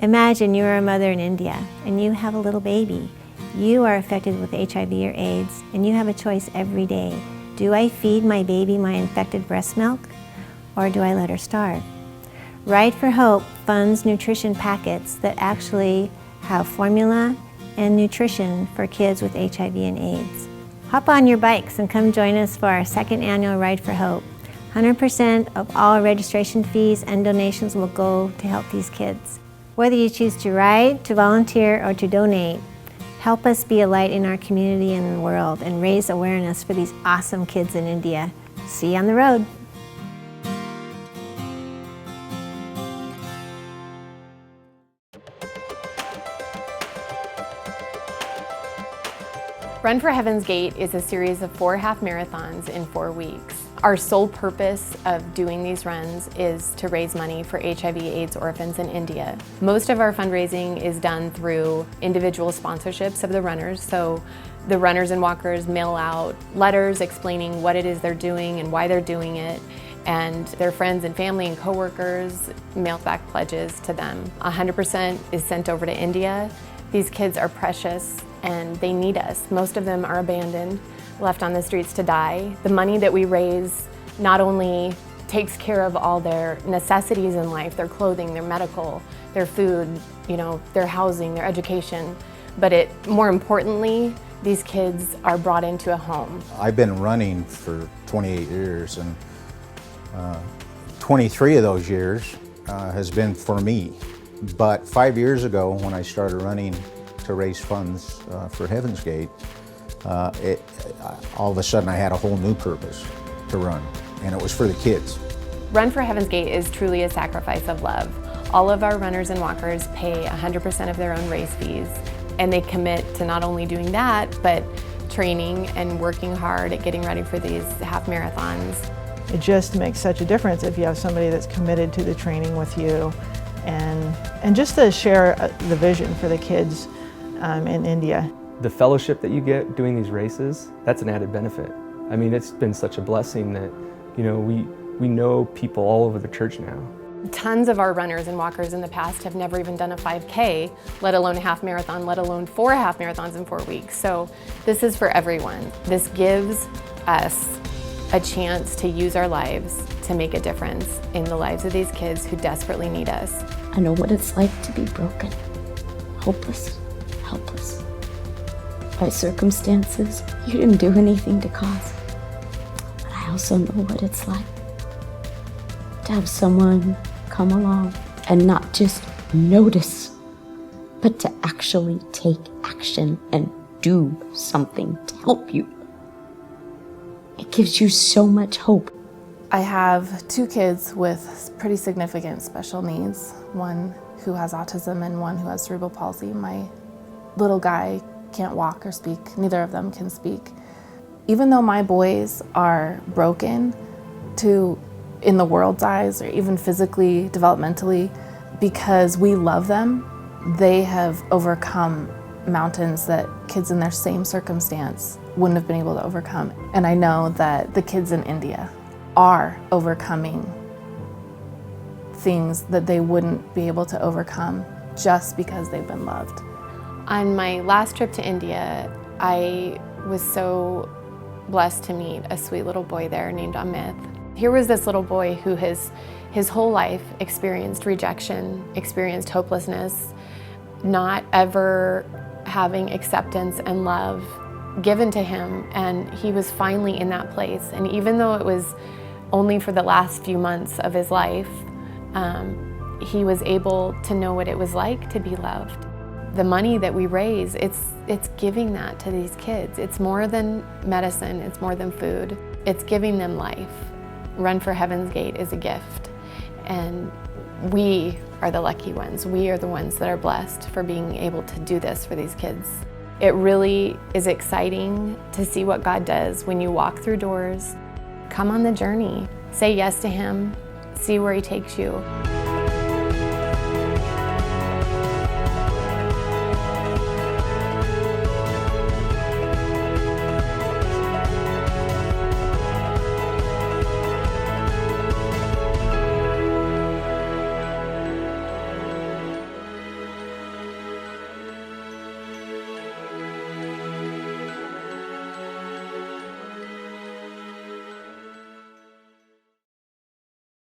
Imagine you are a mother in India and you have a little baby. You are affected with HIV or AIDS and you have a choice every day. Do I feed my baby my infected breast milk or do I let her starve? Ride for Hope funds nutrition packets that actually have formula and nutrition for kids with HIV and AIDS. Hop on your bikes and come join us for our second annual Ride for Hope. 100% of all registration fees and donations will go to help these kids. Whether you choose to ride, to volunteer, or to donate, help us be a light in our community and the world and raise awareness for these awesome kids in India. See you on the road. Run for Heaven's Gate is a series of 4 half marathons in 4 weeks. Our sole purpose of doing these runs is to raise money for HIV/AIDS orphans in India. Most of our fundraising is done through individual sponsorships of the runners. So the runners and walkers mail out letters explaining what it is they're doing and why they're doing it. And their friends and family and coworkers mail back pledges to them. 100% is sent over to India. These kids are precious and they need us. Most of them are abandoned, left on the streets to die. The money that we raise not only takes care of all their necessities in life, their clothing, their medical, their food, their housing, their education, but more importantly, these kids are brought into a home. I've been running for 28 years and 23 of those years has been for me. But 5 years ago when I started running to raise funds for Heaven's Gate, all of a sudden I had a whole new purpose to run, and it was for the kids. Run for Heaven's Gate is truly a sacrifice of love. All of our runners and walkers pay 100% of their own race fees, and they commit to not only doing that, but training and working hard at getting ready for these half marathons. It just makes such a difference if you have somebody that's committed to the training with you and just to share the vision for the kids in India. The fellowship that you get doing these races, that's an added benefit. I mean, it's been such a blessing that, we know people all over the church now. Tons of our runners and walkers in the past have never even done a 5K, let alone a half marathon, let alone 4 half marathons in 4 weeks. So this is for everyone. This gives us a chance to use our lives to make a difference in the lives of these kids who desperately need us. I know what it's like to be broken, hopeless, helpless. By circumstances you didn't do anything to cause. But I also know what it's like to have someone come along and not just notice, but to actually take action and do something to help you. It gives you so much hope. I have 2 kids with pretty significant special needs, one who has autism and one who has cerebral palsy. My little guy can't walk or speak, neither of them can speak. Even though my boys are broken in the world's eyes or even physically, developmentally, because we love them, they have overcome mountains that kids in their same circumstance wouldn't have been able to overcome. And I know that the kids in India are overcoming things that they wouldn't be able to overcome just because they've been loved. On my last trip to India, I was so blessed to meet a sweet little boy there named Amit. Here was this little boy who his whole life experienced rejection, experienced hopelessness, not ever having acceptance and love given to him, and he was finally in that place. And even though it was only for the last few months of his life, he was able to know what it was like to be loved. The money that we raise, it's giving that to these kids. It's more than medicine, it's more than food. It's giving them life. Run for Heaven's Gate is a gift, and we are the lucky ones. We are the ones that are blessed for being able to do this for these kids. It really is exciting to see what God does when you walk through doors. Come on the journey, say yes to Him, see where He takes you.